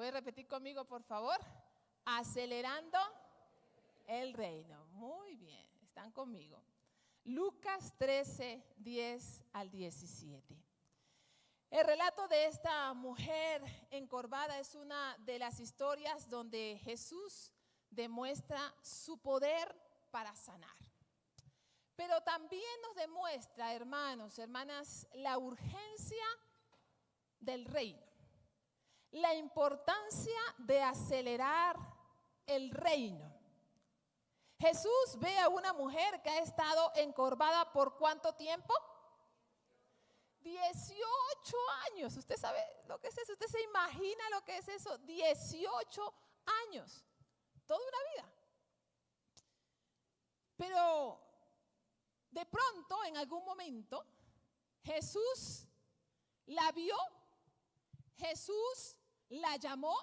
¿Puede repetir conmigo, por favor? Acelerando el reino. Muy bien, están conmigo. Lucas 13, 10 al 17. El relato de esta mujer encorvada es una de las historias donde Jesús demuestra su poder para sanar. Pero también nos demuestra, hermanos, hermanas, la urgencia del reino, la importancia de acelerar el reino. Jesús ve a una mujer que ha estado encorvada ¿por cuánto tiempo? 18 años. ¿Usted sabe lo que es eso? ¿Usted se imagina lo que es eso? 18 años, toda una vida. Pero de pronto, en algún momento, Jesús la vio, Jesús la llamó,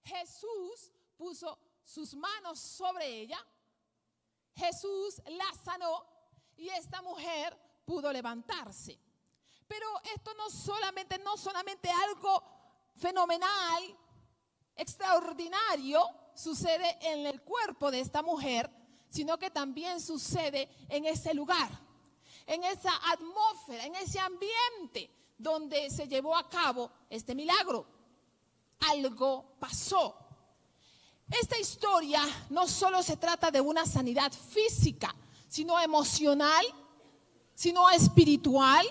Jesús puso sus manos sobre ella, Jesús la sanó y esta mujer pudo levantarse. Pero esto no solamente algo fenomenal, extraordinario sucede en el cuerpo de esta mujer, sino que también sucede en ese lugar, en esa atmósfera, en ese ambiente donde se llevó a cabo este milagro. Algo pasó. Esta historia no solo se trata de una sanidad física, sino emocional, sino espiritual,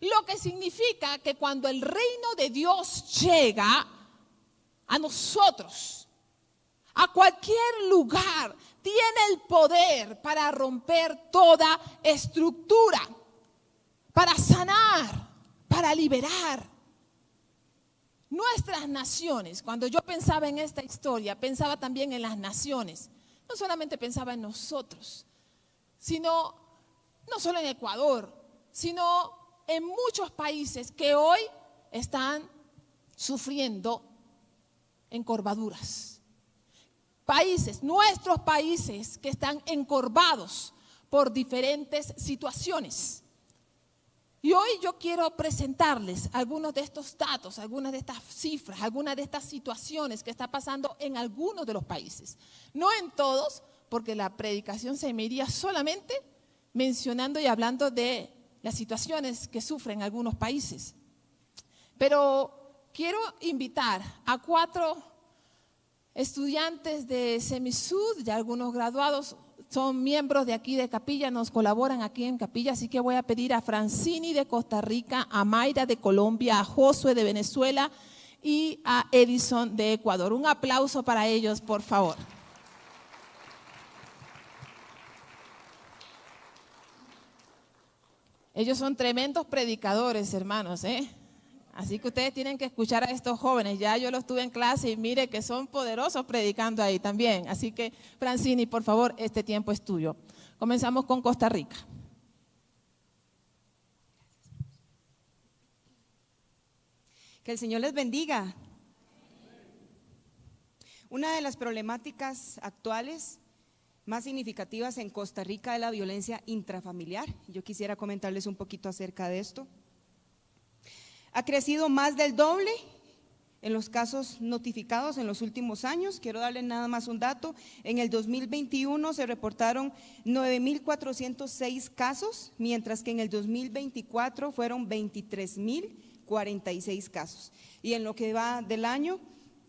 lo que significa que cuando el reino de Dios llega a nosotros, a cualquier lugar, tiene el poder para romper toda estructura, para sanar, para liberar. Nuestras naciones, cuando yo pensaba en esta historia, pensaba también en las naciones. No solamente pensaba en nosotros, sino no solo en Ecuador, sino en muchos países que hoy están sufriendo encorvaduras. Países, nuestros países que están encorvados por diferentes situaciones. Y hoy yo quiero presentarles algunos de estos datos, algunas de estas cifras, algunas de estas situaciones que está pasando en algunos de los países. No en todos, porque la predicación se me iría solamente mencionando y hablando de las situaciones que sufren algunos países. Pero quiero invitar a 4 estudiantes de Semisud, ya algunos graduados, son miembros de aquí de Capilla, nos colaboran aquí en Capilla, así que voy a pedir a Francini de Costa Rica, a Mayra de Colombia, a Josué de Venezuela y a Edison de Ecuador. Un aplauso para ellos, por favor. Ellos son tremendos predicadores, hermanos, Así que ustedes tienen que escuchar a estos jóvenes. Ya yo los tuve en clase y mire que son poderosos predicando ahí también. Así que, Francini, por favor, este tiempo es tuyo. Comenzamos con Costa Rica. Que el Señor les bendiga. Una de las problemáticas actuales más significativas en Costa Rica es la violencia intrafamiliar. Yo quisiera comentarles un poquito acerca de esto. Ha crecido más del doble en los casos notificados en los últimos años. Quiero darles nada más un dato. En el 2021 se reportaron 9,406 casos, mientras que en el 2024 fueron 23,046 casos. Y en lo que va del año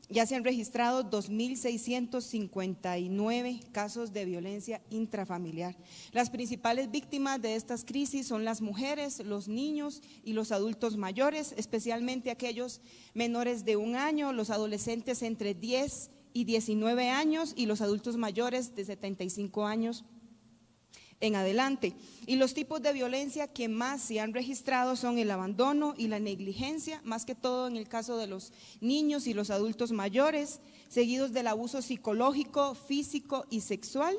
ya se han registrado 2,659 casos de violencia intrafamiliar. Las principales víctimas de estas crisis son las mujeres, los niños y los adultos mayores, especialmente aquellos menores de 1 año, los adolescentes entre 10 y 19 años y los adultos mayores de 75 años en adelante. Y los tipos de violencia que más se han registrado son el abandono y la negligencia, más que todo en el caso de los niños y los adultos mayores, seguidos del abuso psicológico, físico y sexual,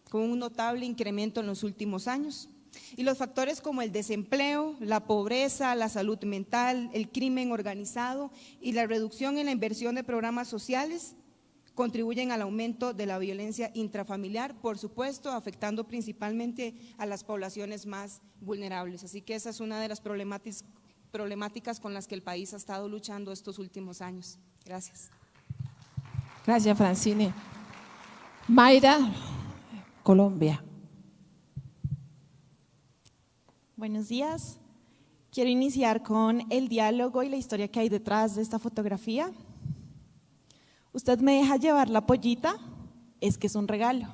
con un notable incremento en los últimos años. Y los factores como el desempleo, la pobreza, la salud mental, el crimen organizado y la reducción en la inversión de programas sociales contribuyen al aumento de la violencia intrafamiliar, por supuesto, afectando principalmente a las poblaciones más vulnerables. Así que esa es una de las problemáticas problemáticas con las que el país ha estado luchando estos últimos años. Gracias. Gracias, Francine. Mayra, Colombia. Buenos días. Quiero iniciar con el diálogo y la historia que hay detrás de esta fotografía. ¿Usted me deja llevar la pollita? Es que es un regalo.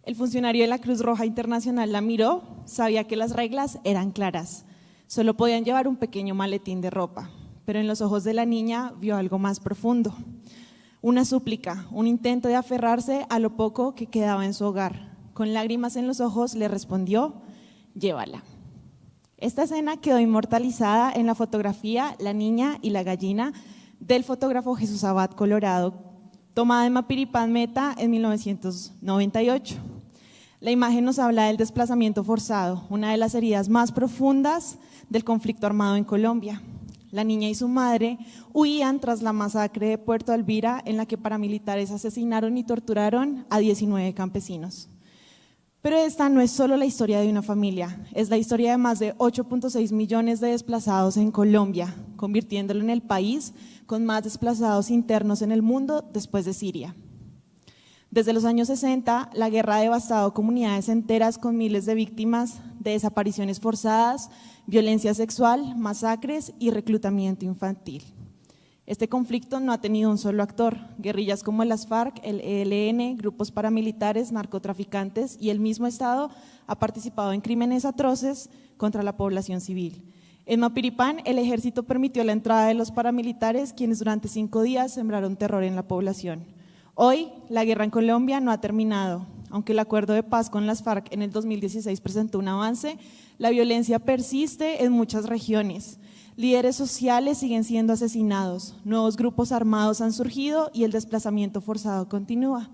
El funcionario de la Cruz Roja Internacional la miró, sabía que las reglas eran claras. Solo podían llevar un pequeño maletín de ropa, pero en los ojos de la niña vio algo más profundo. Una súplica, un intento de aferrarse a lo poco que quedaba en su hogar. Con lágrimas en los ojos le respondió: llévala. Esta escena quedó inmortalizada en la fotografía La niña y la gallina del fotógrafo Jesús Abad Colorado, tomada en Mapiripán Meta en 1998. La imagen nos habla del desplazamiento forzado, una de las heridas más profundas del conflicto armado en Colombia. La niña y su madre huían tras la masacre de Puerto Alvira, en la que paramilitares asesinaron y torturaron a 19 campesinos. Pero esta no es solo la historia de una familia, es la historia de más de 8.6 millones de desplazados en Colombia, convirtiéndolo en el país con más desplazados internos en el mundo después de Siria. Desde los años 60, la guerra ha devastado comunidades enteras con miles de víctimas de desapariciones forzadas, violencia sexual, masacres y reclutamiento infantil. Este conflicto no ha tenido un solo actor. Guerrillas como las FARC, el ELN, grupos paramilitares, narcotraficantes y el mismo Estado ha participado en crímenes atroces contra la población civil. En Mapiripán, el ejército permitió la entrada de los paramilitares, quienes durante 5 días sembraron terror en la población. Hoy, la guerra en Colombia no ha terminado. Aunque el acuerdo de paz con las FARC en el 2016 presentó un avance, la violencia persiste en muchas regiones. Líderes sociales siguen siendo asesinados, nuevos grupos armados han surgido y el desplazamiento forzado continúa.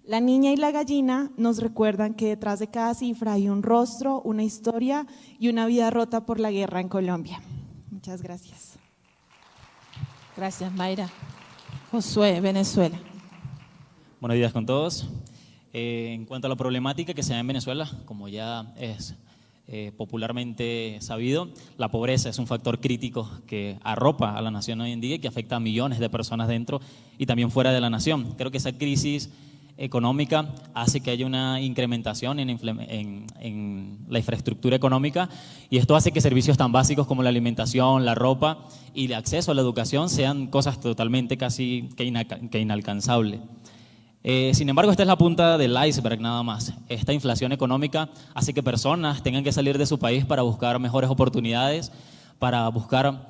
La niña y la gallina nos recuerdan que detrás de cada cifra hay un rostro, una historia y una vida rota por la guerra en Colombia. Muchas gracias. Gracias, Mayra. Josué, Venezuela. Buenos días con todos. En cuanto a la problemática que se da en Venezuela, como ya es popularmente sabido, la pobreza es un factor crítico que arropa a la nación hoy en día y que afecta a millones de personas dentro y también fuera de la nación. Creo que esa crisis económica hace que haya una incrementación en la infraestructura económica y esto hace que servicios tan básicos como la alimentación, la ropa y el acceso a la educación sean cosas totalmente casi que inalcanzables. Sin embargo, esta es la punta del iceberg nada más. Esta inflación económica hace que personas tengan que salir de su país para buscar mejores oportunidades, para buscar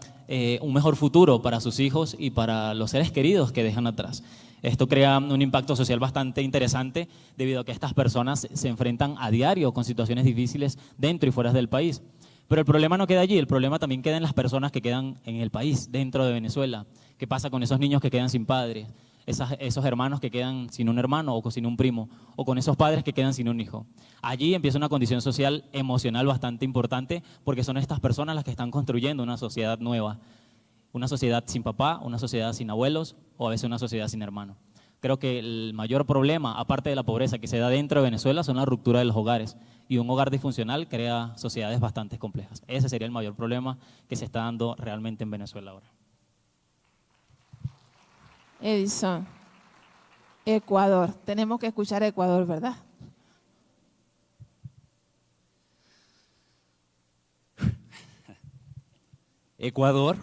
un mejor futuro para sus hijos y para los seres queridos que dejan atrás. Esto crea un impacto social bastante interesante debido a que estas personas se enfrentan a diario con situaciones difíciles dentro y fuera del país. Pero el problema no queda allí, el problema también queda en las personas que quedan en el país, dentro de Venezuela. ¿Qué pasa con esos niños que quedan sin padres? Esos hermanos que quedan sin un hermano o sin un primo, o con esos padres que quedan sin un hijo. Allí empieza una condición social, emocional bastante importante, porque son estas personas las que están construyendo una sociedad nueva, una sociedad sin papá, una sociedad sin abuelos o a veces una sociedad sin hermano. Creo que el mayor problema, aparte de la pobreza que se da dentro de Venezuela, son la ruptura de los hogares, y un hogar disfuncional crea sociedades bastante complejas. Ese sería el mayor problema que se está dando realmente en Venezuela ahora. Edison, Ecuador. Tenemos que escuchar a Ecuador, ¿verdad? Ecuador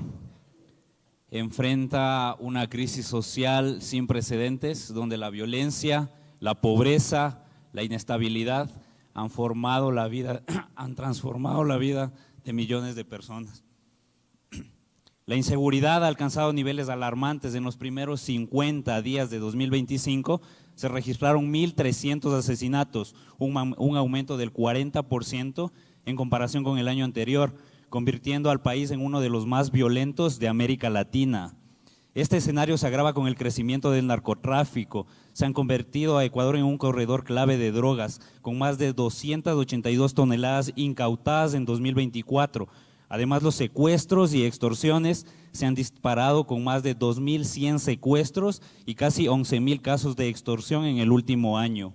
enfrenta una crisis social sin precedentes, donde la violencia, la pobreza, la inestabilidad han transformado la vida de millones de personas. La inseguridad ha alcanzado niveles alarmantes. En los primeros 50 días de 2025 se registraron 1.300 asesinatos, un aumento del 40% en comparación con el año anterior, convirtiendo al país en uno de los más violentos de América Latina. Este escenario se agrava con el crecimiento del narcotráfico. Se han convertido a Ecuador en un corredor clave de drogas, con más de 282 toneladas incautadas en 2024. Además, los secuestros y extorsiones se han disparado con más de 2.100 secuestros y casi 11.000 casos de extorsión en el último año.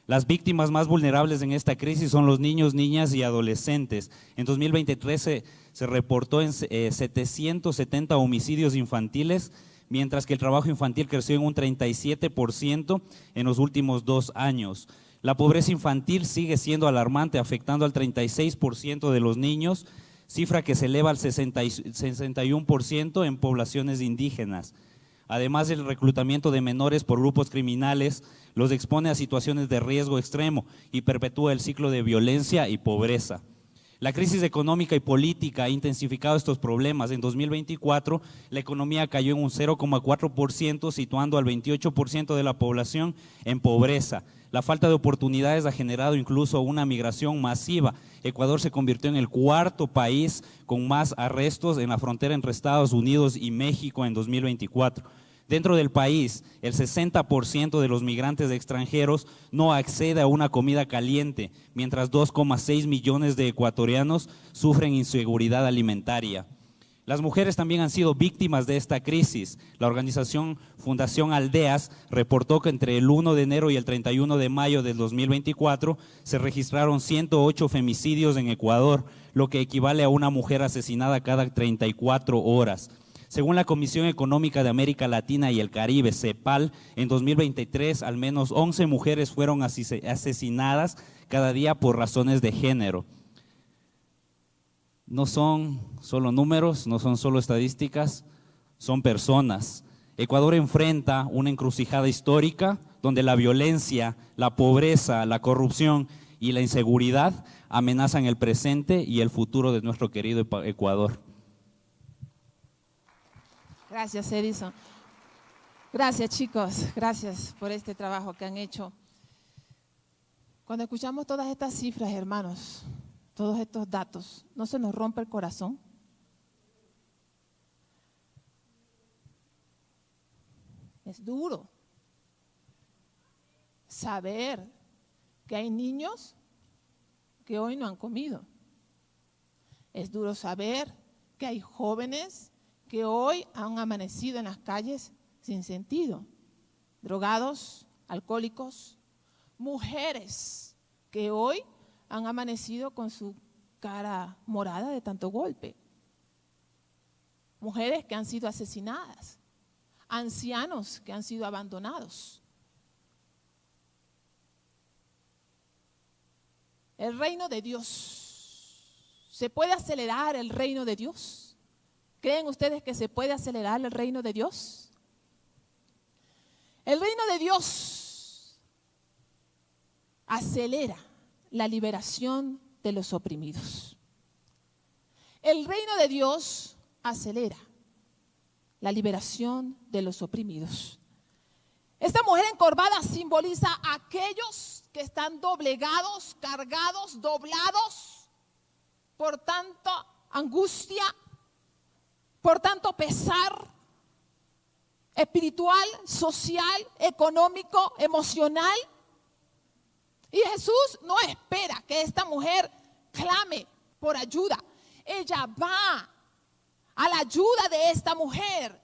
Las víctimas más vulnerables en esta crisis son los niños, niñas y adolescentes. En 2023 se reportó en 770 homicidios infantiles, mientras que el trabajo infantil creció en un 37% en los últimos 2 años. La pobreza infantil sigue siendo alarmante, afectando al 36% de los niños, cifra que se eleva al 61% en poblaciones indígenas. Además del reclutamiento de menores por grupos criminales, los expone a situaciones de riesgo extremo y perpetúa el ciclo de violencia y pobreza. La crisis económica y política ha intensificado estos problemas. En 2024, la economía cayó en un 0,4%, situando al 28% de la población en pobreza. La falta de oportunidades ha generado incluso una migración masiva. Ecuador se convirtió en el 4.º país con más arrestos en la frontera entre Estados Unidos y México en 2024. Dentro del país, el 60% de los migrantes extranjeros no accede a una comida caliente, mientras 2,6 millones de ecuatorianos sufren inseguridad alimentaria. Las mujeres también han sido víctimas de esta crisis. La organización Fundación Aldeas reportó que entre el 1 de enero y el 31 de mayo del 2024 se registraron 108 femicidios en Ecuador, lo que equivale a una mujer asesinada cada 34 horas. Según la Comisión Económica de América Latina y el Caribe, CEPAL, en 2023 al menos 11 mujeres fueron asesinadas cada día por razones de género. No son solo números, no son solo estadísticas, son personas. Ecuador enfrenta una encrucijada histórica donde la violencia, la pobreza, la corrupción y la inseguridad amenazan el presente y el futuro de nuestro querido Ecuador. Gracias, Edison. Gracias, chicos. Gracias por este trabajo que han hecho. Cuando escuchamos todas estas cifras, hermanos, todos estos datos, ¿no se nos rompe el corazón? Es duro saber que hay niños que hoy no han comido. Es duro saber que hay jóvenes que hoy han amanecido en las calles sin sentido, drogados, alcohólicos, mujeres que hoy han amanecido con su cara morada de tanto golpe, mujeres que han sido asesinadas, ancianos que han sido abandonados. El reino de Dios, ¿se puede acelerar el reino de Dios? ¿Creen ustedes que se puede acelerar el reino de Dios? El reino de Dios acelera la liberación de los oprimidos. El reino de Dios acelera la liberación de los oprimidos. Esta mujer encorvada simboliza a aquellos que están doblegados, cargados, doblados por tanta angustia, por tanto pesar espiritual, social, económico, emocional. Y Jesús no espera que esta mujer clame por ayuda. Ella va a la ayuda de esta mujer.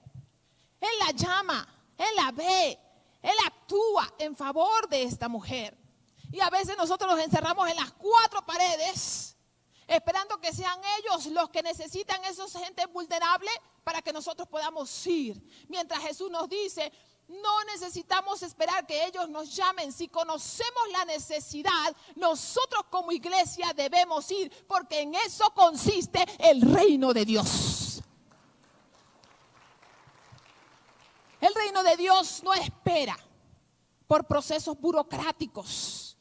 Él la llama, Él la ve, Él actúa en favor de esta mujer. Y a veces nosotros nos encerramos en las 4 paredes esperando que sean ellos los que necesitan esos gente vulnerable para que nosotros podamos ir. Mientras Jesús nos dice, no necesitamos esperar que ellos nos llamen. Si conocemos la necesidad, nosotros como iglesia debemos ir, porque en eso consiste el reino de Dios. El reino de Dios no espera por procesos burocráticos,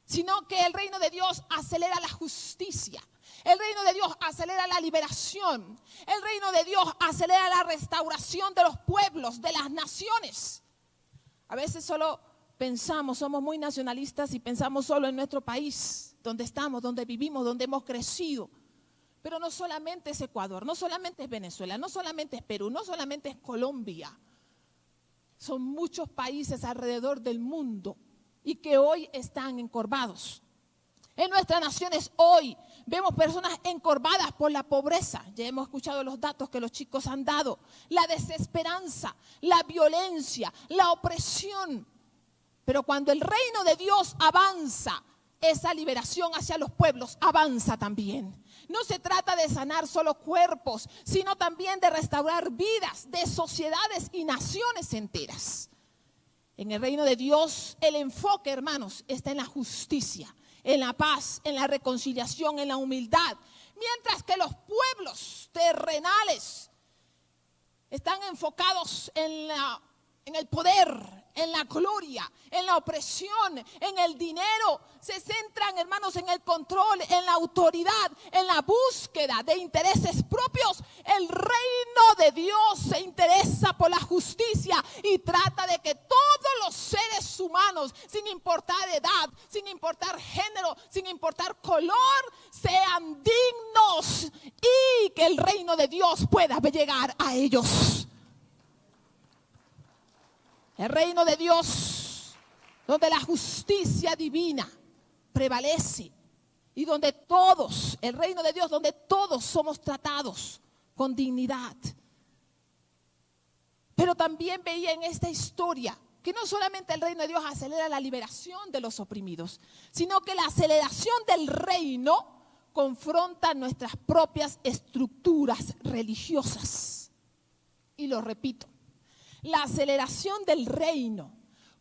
sino que el reino de Dios acelera la justicia. El reino de Dios acelera la liberación. El reino de Dios acelera la restauración de los pueblos, de las naciones. A veces solo pensamos, somos muy nacionalistas y pensamos solo en nuestro país, donde estamos, donde vivimos, donde hemos crecido. Pero no solamente es Ecuador, no solamente es Venezuela, no solamente es Perú, no solamente es Colombia. Son muchos países alrededor del mundo y que hoy están encorvados. En nuestras naciones hoy vemos personas encorvadas por la pobreza. Ya hemos escuchado los datos que los chicos han dado. La desesperanza, la violencia, la opresión. Pero cuando el reino de Dios avanza, esa liberación hacia los pueblos avanza también. No se trata de sanar solo cuerpos, sino también de restaurar vidas de sociedades y naciones enteras. En el reino de Dios, el enfoque, hermanos, está en la justicia, en la paz, en la reconciliación, en la humildad. Mientras que los pueblos terrenales están enfocados en el poder, en la gloria, en la opresión, en el dinero. Se centran, hermanos, en el control, en la autoridad, en la búsqueda de intereses propios. El reino de Dios se interesa por la justicia y trata de que todos los seres humanos, sin importar edad, sin importar género, sin importar color, sean dignos y que el reino de Dios pueda llegar a ellos. El reino de Dios, donde la justicia divina prevalece y donde todos, el reino de Dios, donde todos somos tratados con dignidad. Pero también veía en esta historia que no solamente el reino de Dios acelera la liberación de los oprimidos, sino que la aceleración del reino confronta nuestras propias estructuras religiosas. Y lo repito. La aceleración del reino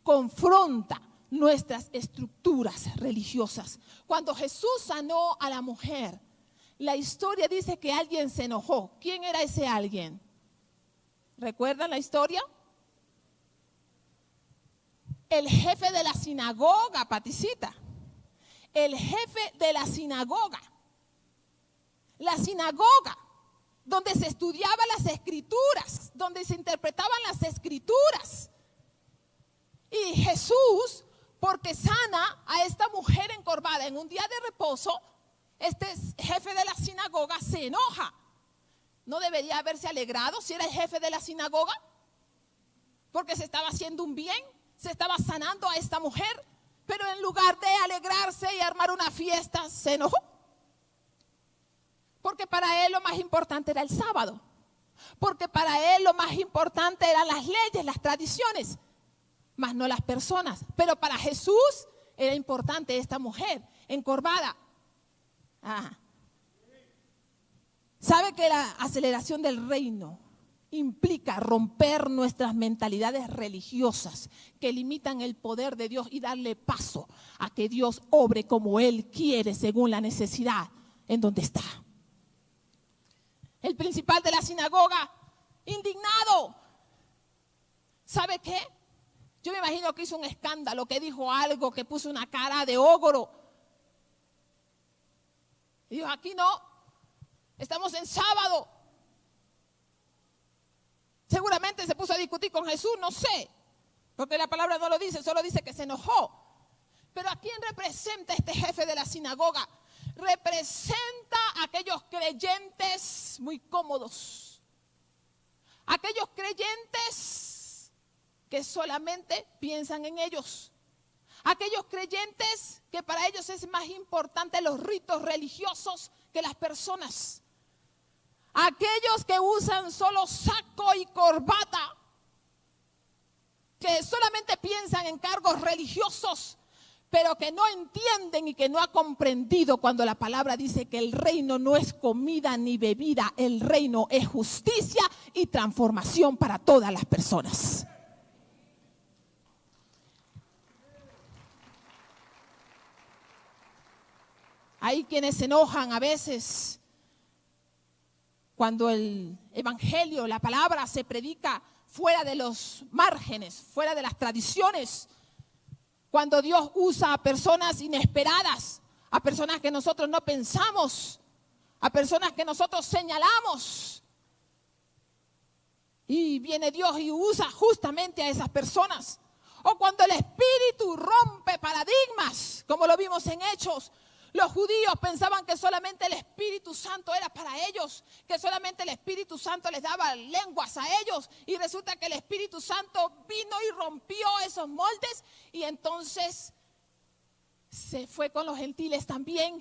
confronta nuestras estructuras religiosas. Cuando Jesús sanó a la mujer, la historia dice que alguien se enojó. ¿Quién era ese alguien? ¿Recuerdan la historia? El jefe de la sinagoga, Paticita. El jefe de la sinagoga. La sinagoga, donde se estudiaban las escrituras, donde se interpretaban las escrituras. Y Jesús, porque sana a esta mujer encorvada en un día de reposo, este jefe de la sinagoga se enoja. ¿No debería haberse alegrado si era el jefe de la sinagoga? Porque se estaba haciendo un bien, se estaba sanando a esta mujer, pero en lugar de alegrarse y armar una fiesta, se enojó. Porque para él lo más importante era el sábado. Porque para él lo más importante eran las leyes, las tradiciones, más no las personas. Pero para Jesús era importante esta mujer encorvada. ¿Sabe que la aceleración del reino implica romper nuestras mentalidades religiosas que limitan el poder de Dios y darle paso a que Dios obre como Él quiere según la necesidad en donde está? El principal de la sinagoga, indignado. ¿Sabe qué? Yo me imagino que hizo un escándalo, que dijo algo, que puso una cara de ogro. Y dijo, aquí no, estamos en sábado. Seguramente se puso a discutir con Jesús, no sé, porque la palabra no lo dice, solo dice que se enojó. Pero ¿a quién representa este jefe de la sinagoga? Representa a aquellos creyentes muy cómodos, aquellos creyentes que solamente piensan en ellos, aquellos creyentes que para ellos es más importante los ritos religiosos que las personas, aquellos que usan solo saco y corbata, que solamente piensan en cargos religiosos, pero que no entienden y que no ha comprendido cuando la palabra dice que el reino no es comida ni bebida, el reino es justicia y transformación para todas las personas. Hay quienes se enojan a veces cuando el evangelio, la palabra se predica fuera de los márgenes, fuera de las tradiciones. Cuando Dios usa a personas inesperadas, a personas que nosotros no pensamos, a personas que nosotros señalamos. Y viene Dios y usa justamente a esas personas. O cuando el Espíritu rompe paradigmas, como lo vimos en Hechos. Los judíos pensaban que solamente el Espíritu Santo era para ellos, que solamente el Espíritu Santo les daba lenguas a ellos, y resulta que el Espíritu Santo vino y rompió esos moldes, y entonces se fue con los gentiles también,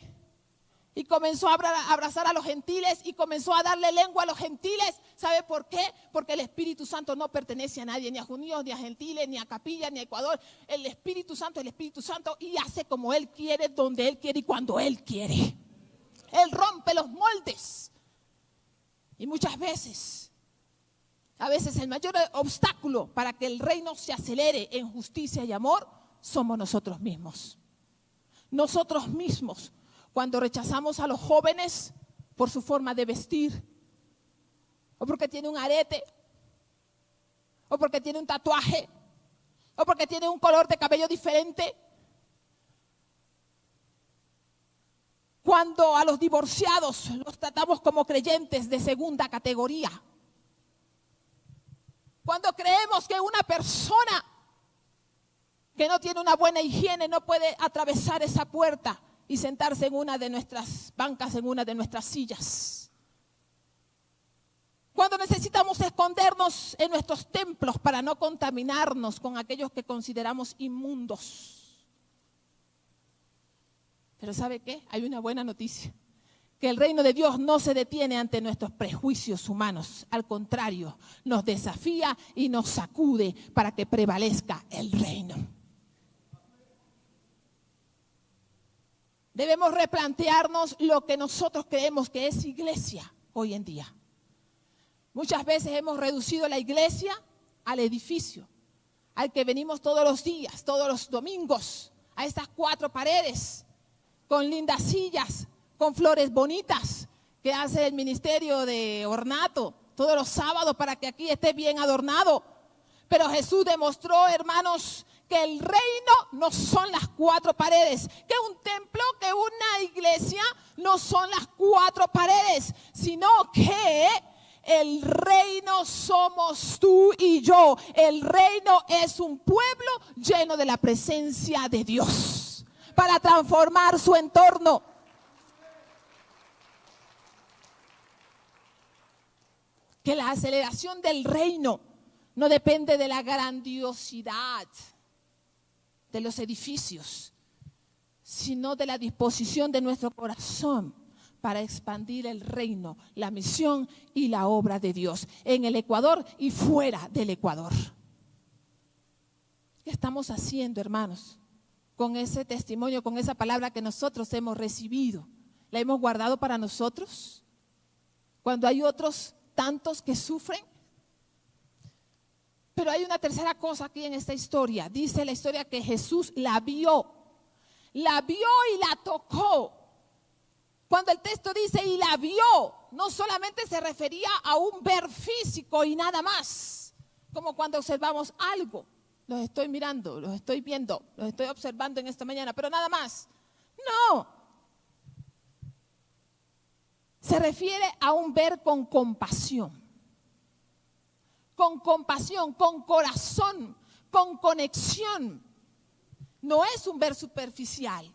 y comenzó a abrazar a los gentiles y comenzó a darle lengua a los gentiles. ¿Sabe por qué? Porque el Espíritu Santo no pertenece a nadie, ni a judíos, ni a gentiles, ni a capilla, ni a Ecuador. El Espíritu Santo es el Espíritu Santo y hace como Él quiere, donde Él quiere y cuando Él quiere. Él rompe los moldes. Y muchas veces, a veces el mayor obstáculo para que el reino se acelere en justicia y amor somos nosotros mismos. Nosotros mismos. Cuando rechazamos a los jóvenes por su forma de vestir, o porque tiene un arete, o porque tiene un tatuaje, o porque tiene un color de cabello diferente. Cuando a los divorciados los tratamos como creyentes de segunda categoría. Cuando creemos que una persona que no tiene una buena higiene no puede atravesar esa puerta y sentarse en una de nuestras bancas, en una de nuestras sillas. Cuando necesitamos escondernos en nuestros templos para no contaminarnos con aquellos que consideramos inmundos. Pero ¿sabe qué? Hay una buena noticia. Que el reino de Dios no se detiene ante nuestros prejuicios humanos. Al contrario, nos desafía y nos sacude para que prevalezca el reino. Debemos replantearnos lo que nosotros creemos que es iglesia hoy en día. Muchas veces hemos reducido la iglesia al edificio, al que venimos todos los días, todos los domingos, a estas 4 paredes, con lindas sillas, con flores bonitas, que hace el ministerio de ornato todos los sábados para que aquí esté bien adornado. Pero Jesús demostró, hermanos, que el reino no son las 4 paredes, que un templo, que una iglesia no son las 4 paredes, sino que el reino somos tú y yo. El reino es un pueblo lleno de la presencia de Dios para transformar su entorno. Que la aceleración del reino no depende de la grandiosidad de los edificios, sino de la disposición de nuestro corazón para expandir el reino, la misión y la obra de Dios en el Ecuador y fuera del Ecuador. ¿Qué estamos haciendo, hermanos, con ese testimonio, con esa palabra que nosotros hemos recibido? ¿La hemos guardado para nosotros? Cuando hay otros tantos que sufren. Pero hay una tercera cosa aquí en esta historia. Dice la historia que Jesús la vio y la tocó. Cuando el texto dice y la vio, no solamente se refería a un ver físico y nada más, como cuando observamos algo. Los estoy mirando, los estoy viendo, los estoy observando en esta mañana, pero nada más. No. Se refiere a un ver con compasión. Con compasión, con corazón, con conexión. No es un ver superficial.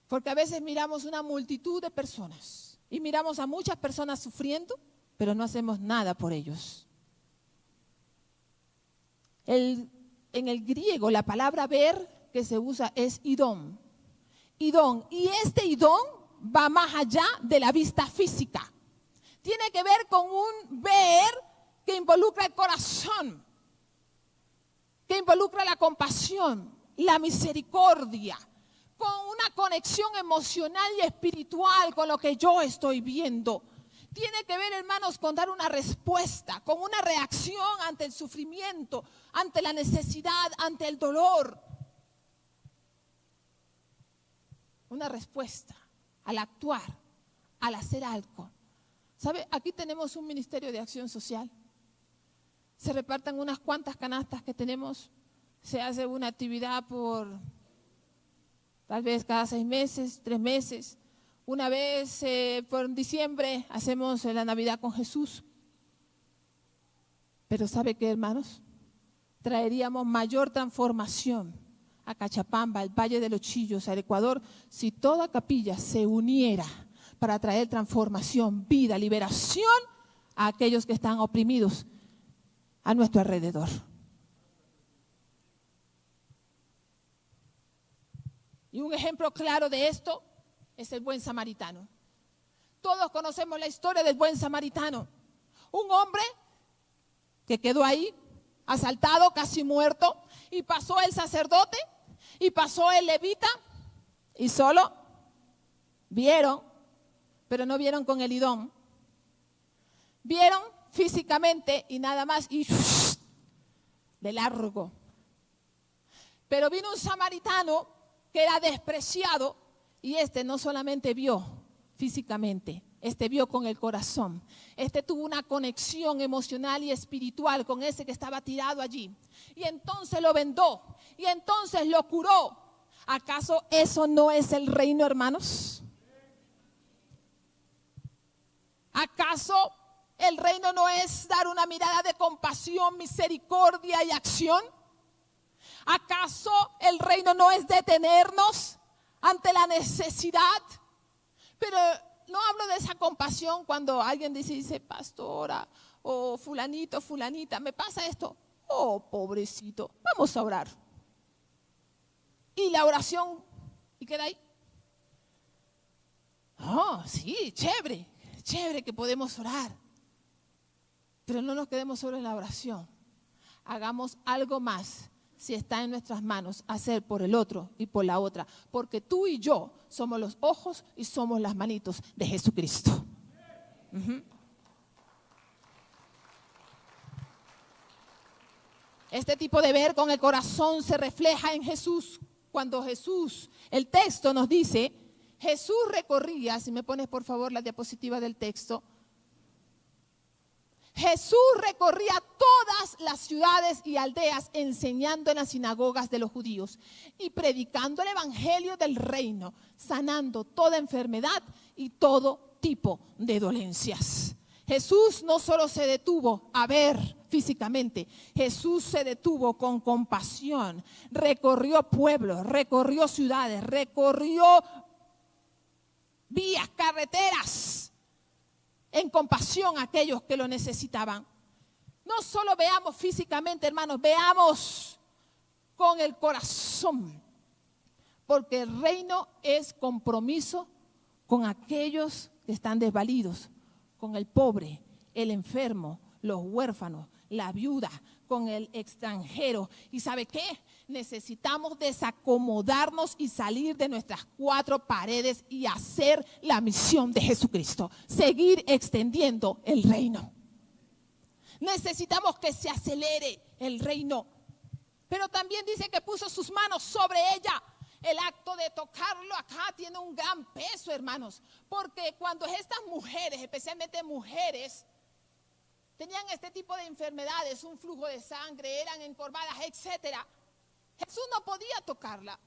Porque a veces miramos una multitud de personas y miramos a muchas personas sufriendo, pero no hacemos nada por ellos. En el griego la palabra ver que se usa es idón. Idón. Y este idón va más allá de la vista física. Tiene que ver con un ver que involucra el corazón, que involucra la compasión, la misericordia, con una conexión emocional y espiritual con lo que yo estoy viendo. Tiene que ver, hermanos, con dar una respuesta, con una reacción ante el sufrimiento, ante la necesidad, ante el dolor. Una respuesta al actuar, al hacer algo. ¿Sabe? Aquí tenemos un ministerio de acción social. Se reparten unas cuantas canastas que tenemos. Se hace una actividad por tal vez cada 6 meses, 3 meses. Una vez por diciembre hacemos la Navidad con Jesús. Pero ¿sabe qué, hermanos? Traeríamos mayor transformación a Cachapamba, al Valle de los Chillos, al Ecuador, si toda capilla se uniera para traer transformación, vida, liberación a aquellos que están oprimidos a nuestro alrededor. Y un ejemplo claro de esto es el buen samaritano. Todos conocemos la historia del buen samaritano. Un hombre que quedó ahí, asaltado, casi muerto, y pasó el sacerdote, y pasó el levita, y solo vieron, pero no vieron con el idón. Vieron físicamente y nada más, y de largo. Pero vino un samaritano que era despreciado, y este no solamente vio físicamente, este vio con el corazón. Este tuvo una conexión emocional y espiritual con ese que estaba tirado allí. Y entonces lo vendó, y entonces lo curó. ¿Acaso eso no es el reino, hermanos? ¿Acaso el reino no es dar una mirada de compasión, misericordia y acción? ¿Acaso el reino no es detenernos ante la necesidad? Pero no hablo de esa compasión cuando alguien dice, pastora o fulanito, fulanita, me pasa esto. Oh, pobrecito, vamos a orar. Y la oración, ¿y queda ahí? Oh, sí, chévere que podemos orar. Pero no nos quedemos solo en la oración. Hagamos algo más si está en nuestras manos hacer por el otro y por la otra. Porque tú y yo somos los ojos y somos las manitos de Jesucristo. Este tipo de ver con el corazón se refleja en Jesús. Cuando Jesús, el texto nos dice, Jesús recorría, si me pones por favor la diapositiva del texto, Jesús recorría todas las ciudades y aldeas enseñando en las sinagogas de los judíos y predicando el evangelio del reino, sanando toda enfermedad y todo tipo de dolencias. Jesús no solo se detuvo a ver físicamente, Jesús se detuvo con compasión, recorrió pueblos, recorrió ciudades, recorrió vías, carreteras, en compasión a aquellos que lo necesitaban. No solo veamos físicamente, hermanos, veamos con el corazón, porque el reino es compromiso con aquellos que están desvalidos, con el pobre, el enfermo, los huérfanos, la viuda, con el extranjero. ¿Y sabe qué? Necesitamos desacomodarnos y salir de nuestras cuatro paredes y hacer la misión de Jesucristo, seguir extendiendo el reino. Necesitamos que se acelere el reino. Pero también dice que puso sus manos sobre ella. El acto de tocarlo acá tiene un gran peso, hermanos, porque cuando estas mujeres, especialmente mujeres, tenían este tipo de enfermedades, un flujo de sangre, eran encorvadas, etcétera, Jesús no podía tocarla.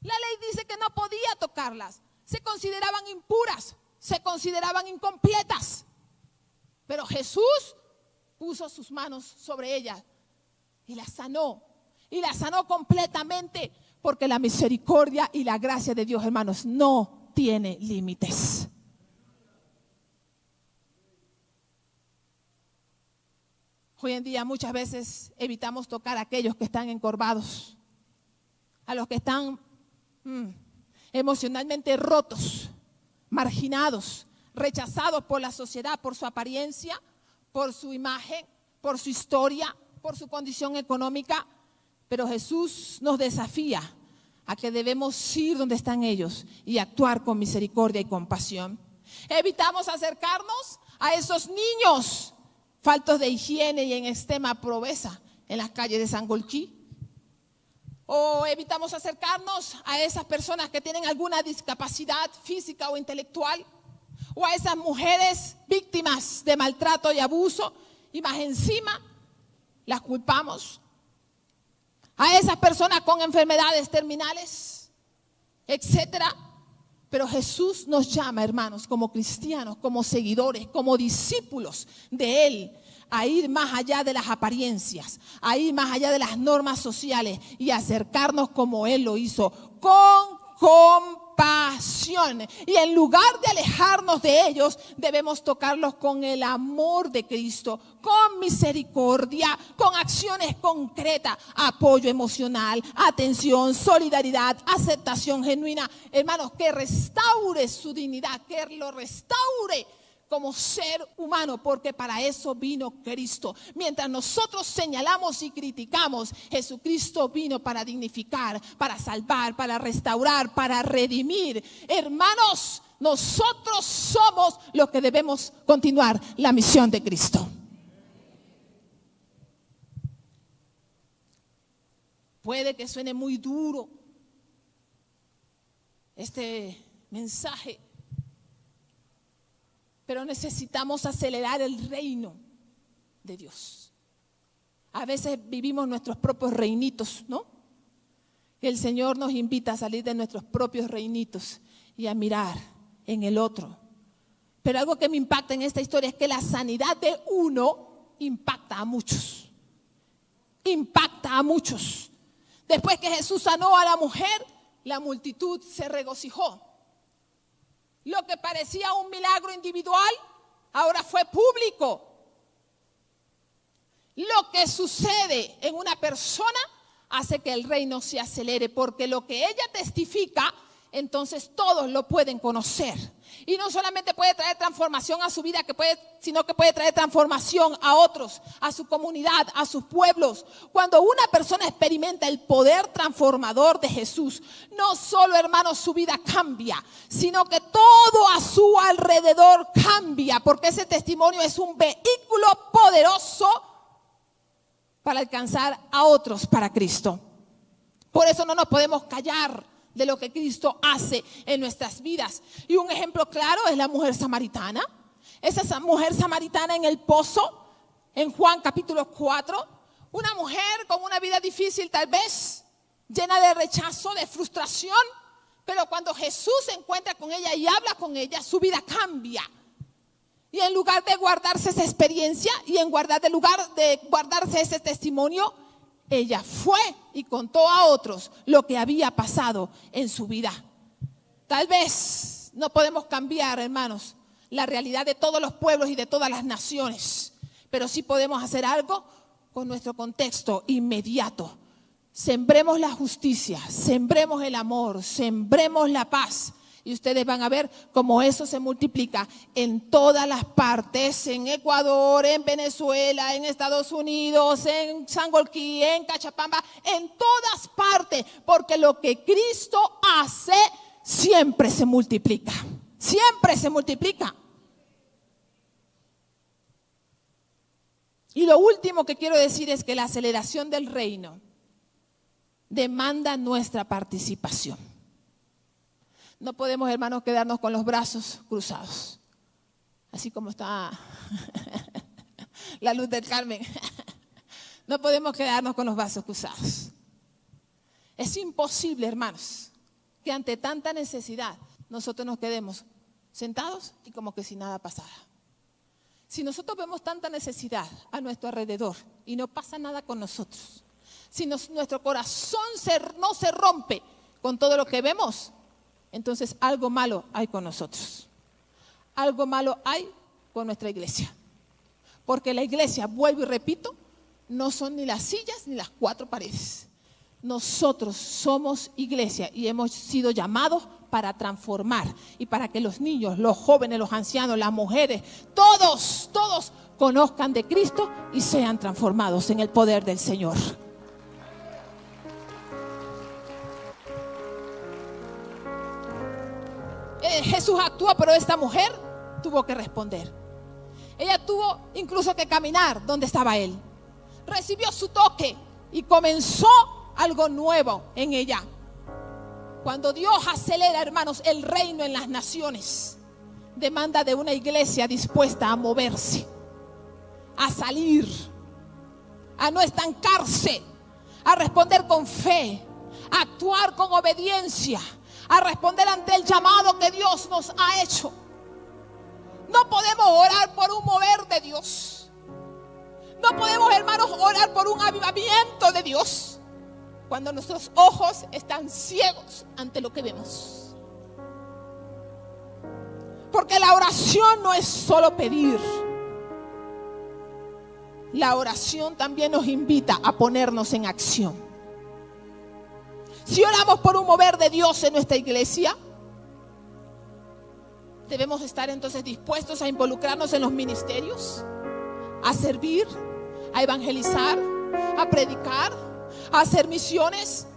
La ley dice que no podía tocarlas. Se consideraban impuras, se consideraban incompletas. Pero Jesús puso sus manos sobre ellas y la sanó. Y la sanó completamente, porque la misericordia y la gracia de Dios, hermanos, no tiene límites. Hoy en día muchas veces evitamos tocar a aquellos que están encorvados, a los que están emocionalmente rotos, marginados, rechazados por la sociedad, por su apariencia, por su imagen, por su historia, por su condición económica. Pero Jesús nos desafía a que debemos ir donde están ellos y actuar con misericordia y compasión. Evitamos acercarnos a esos niños faltos de higiene y en extrema pobreza en las calles de Sangolquí. O evitamos acercarnos a esas personas que tienen alguna discapacidad física o intelectual. O a esas mujeres víctimas de maltrato y abuso. Y más encima, las culpamos. A esas personas con enfermedades terminales, etcétera. Pero Jesús nos llama, hermanos, como cristianos, como seguidores, como discípulos de Él, a ir más allá de las apariencias, a ir más allá de las normas sociales y acercarnos como Él lo hizo, con compasión. compasión. Y en lugar de alejarnos de ellos, debemos tocarlos con el amor de Cristo, con misericordia, con acciones concretas, apoyo emocional, atención, solidaridad, aceptación genuina. Hermanos, que restaure su dignidad, que lo restaure como ser humano, porque para eso vino Cristo. Mientras nosotros señalamos y criticamos, Jesucristo vino para dignificar, para salvar, para restaurar, para redimir. Hermanos, nosotros somos los que debemos continuar la misión de Cristo. Puede que suene muy duro este mensaje, pero necesitamos acelerar el reino de Dios. A veces vivimos nuestros propios reinitos, ¿no? El Señor nos invita a salir de nuestros propios reinitos y a mirar en el otro. Pero algo que me impacta en esta historia es que la sanidad de uno impacta a muchos. Impacta a muchos. Después que Jesús sanó a la mujer, la multitud se regocijó. Lo que parecía un milagro individual, ahora fue público. Lo que sucede en una persona hace que el reino se acelere, porque lo que ella testifica, entonces todos lo pueden conocer. Y no solamente puede traer transformación a su vida, sino que puede traer transformación a otros, a su comunidad, a sus pueblos. Cuando una persona experimenta el poder transformador de Jesús, no solo, hermanos, su vida cambia, sino que todo a su alrededor cambia, porque ese testimonio es un vehículo poderoso para alcanzar a otros para Cristo. Por eso no nos podemos callar de lo que Cristo hace en nuestras vidas. Y un ejemplo claro es la mujer samaritana. Esa mujer samaritana en el pozo, en Juan capítulo 4, una mujer con una vida difícil tal vez, llena de rechazo, de frustración, pero cuando Jesús se encuentra con ella y habla con ella, su vida cambia. Y en lugar de guardarse esa experiencia y en lugar de guardarse ese testimonio, ella fue y contó a otros lo que había pasado en su vida. Tal vez no podemos cambiar, hermanos, la realidad de todos los pueblos y de todas las naciones, pero sí podemos hacer algo con nuestro contexto inmediato. Sembremos la justicia, sembremos el amor, sembremos la paz. Y ustedes van a ver cómo eso se multiplica en todas las partes, en Ecuador, en Venezuela, en Estados Unidos, en Sangolquí, en Cachapamba, en todas partes, porque lo que Cristo hace siempre se multiplica, siempre se multiplica. Y lo último que quiero decir es que la aceleración del reino demanda nuestra participación. No podemos, hermanos, quedarnos con los brazos cruzados, así como está la luz del Carmen. No podemos quedarnos con los brazos cruzados. Es imposible, hermanos, que ante tanta necesidad nosotros nos quedemos sentados y como que si nada pasara. Si nosotros vemos tanta necesidad a nuestro alrededor y no pasa nada con nosotros, si nuestro corazón no se rompe con todo lo que vemos, entonces algo malo hay con nosotros. Algo malo hay con nuestra iglesia. Porque la iglesia, vuelvo y repito, no son ni las sillas ni las cuatro paredes. Nosotros somos iglesia y hemos sido llamados para transformar y para que los niños, los jóvenes, los ancianos, las mujeres, todos conozcan de Cristo y sean transformados en el poder del Señor. Jesús actúa, pero esta mujer tuvo que responder. Ella tuvo incluso que caminar donde estaba él. Recibió su toque y comenzó algo nuevo en ella. Cuando Dios acelera, hermanos, el reino en las naciones, demanda de una iglesia dispuesta a moverse, a salir, a no estancarse, a responder con fe, a actuar con obediencia, a responder ante el llamado que Dios nos ha hecho. No podemos orar por un mover de Dios. No podemos, hermanos, orar por un avivamiento de Dios cuando nuestros ojos están ciegos ante lo que vemos. Porque la oración no es solo pedir. La oración también nos invita a ponernos en acción. Si oramos por un mover de Dios en nuestra iglesia, debemos estar entonces dispuestos a involucrarnos en los ministerios, a servir, a evangelizar, a predicar, a hacer misiones.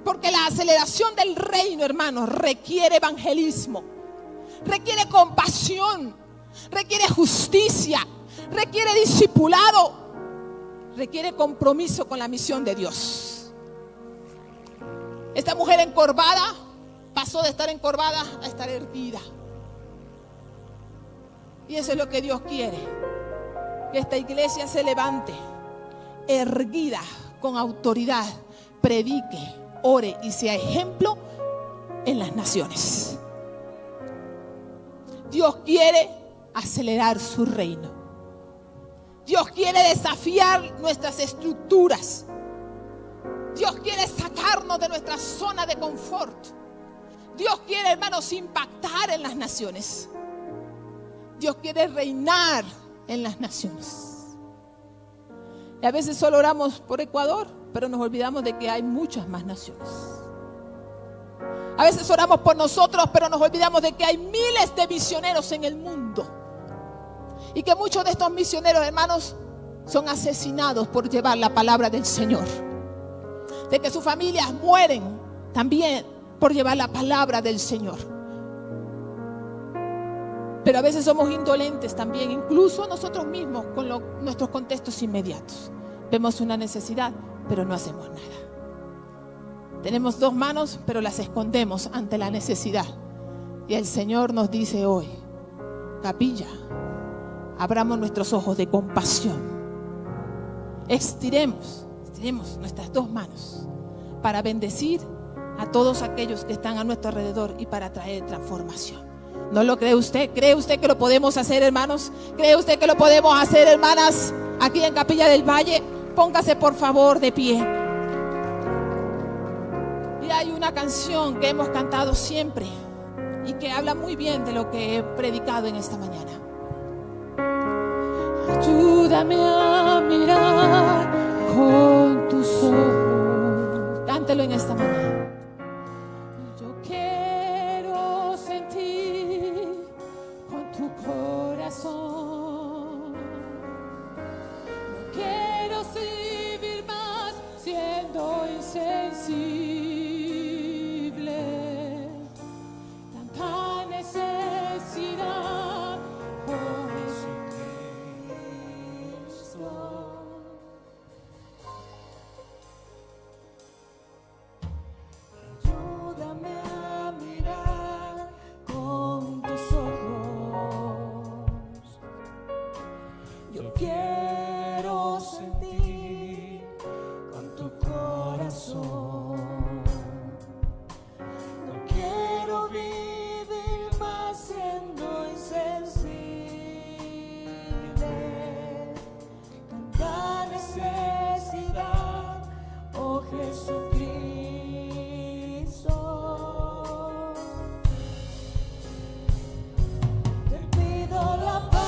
Porque la aceleración del reino, hermanos, requiere evangelismo, requiere compasión, requiere justicia, requiere discipulado, requiere compromiso con la misión de Dios. Esta mujer encorvada pasó de estar encorvada a estar erguida. Y eso es lo que Dios quiere, que esta iglesia se levante erguida, con autoridad, predique, ore y sea ejemplo en las naciones. Dios quiere acelerar su reino. Dios quiere desafiar nuestras estructuras. Dios quiere sacarnos de nuestra zona de confort. Dios quiere, hermanos, impactar en las naciones. Dios quiere reinar en las naciones. Y a veces solo oramos por Ecuador, pero nos olvidamos de que hay muchas más naciones. A veces oramos por nosotros, pero nos olvidamos de que hay miles de misioneros en el mundo. Y que muchos de estos misioneros, hermanos, son asesinados por llevar la palabra del Señor. De que sus familias mueren también por llevar la palabra del Señor. Pero a veces somos indolentes también, incluso nosotros mismos con nuestros contextos inmediatos. Vemos una necesidad, pero no hacemos nada. Tenemos dos manos, pero las escondemos ante la necesidad. Y el Señor nos dice hoy: Capilla, abramos nuestros ojos de compasión. Estiremos nuestras dos manos para bendecir a todos aquellos que están a nuestro alrededor y para traer transformación. ¿No lo cree usted? ¿Cree usted que lo podemos hacer, hermanos? ¿Cree usted que lo podemos hacer, hermanas? Aquí en Capilla del Valle, póngase por favor de pie. Y hay una canción que hemos cantado siempre y que habla muy bien de lo que he predicado en esta mañana. Ayúdame a mirar con tus ojos. Cántelo en esta mañana. Yo quiero sentir con tu corazón. No quiero vivir más siendo insensible. Tanta necesidad por Jesucristo. Ayúdame a mirar con tus ojos. Yo quiero sentir con tu corazón. No quiero vivir más siendo insensible. Tanta necesidad, oh Jesucristo. Te pido la paz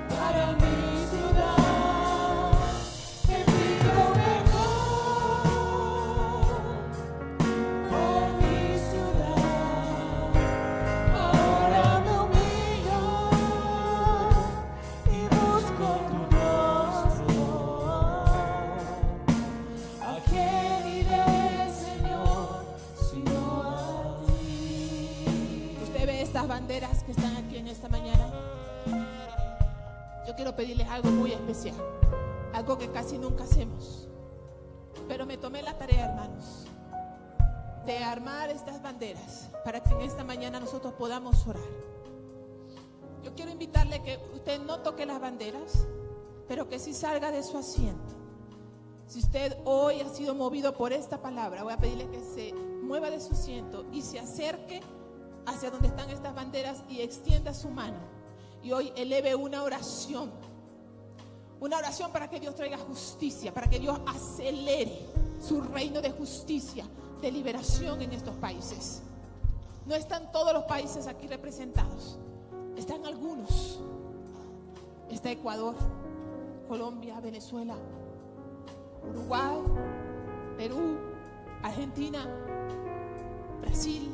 para mi ciudad. Te pido perdón por mi ciudad. Ahora me humillo y busco tu rostro. ¿A quién iré, Señor, sino a ti? ¿Usted ve estas banderas que están aquí en esta mañana? Yo quiero pedirles algo muy especial, algo que casi nunca hacemos, pero me tomé la tarea, hermanos, de armar estas banderas para que en esta mañana nosotros podamos orar. Yo quiero invitarle que usted no toque las banderas, pero que sí salga de su asiento. Si usted hoy ha sido movido por esta palabra, voy a pedirle que se mueva de su asiento y se acerque hacia donde están estas banderas y extienda su mano. Y hoy eleve una oración para que Dios traiga justicia, para que Dios acelere su reino de justicia de liberación en estos países. No están todos los países aquí representados, están algunos. Está Ecuador, Colombia, Venezuela, Uruguay, Perú, Argentina, Brasil.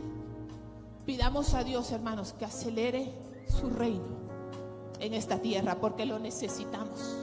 Pidamos a Dios, hermanos, que acelere su reino en esta tierra, porque lo necesitamos.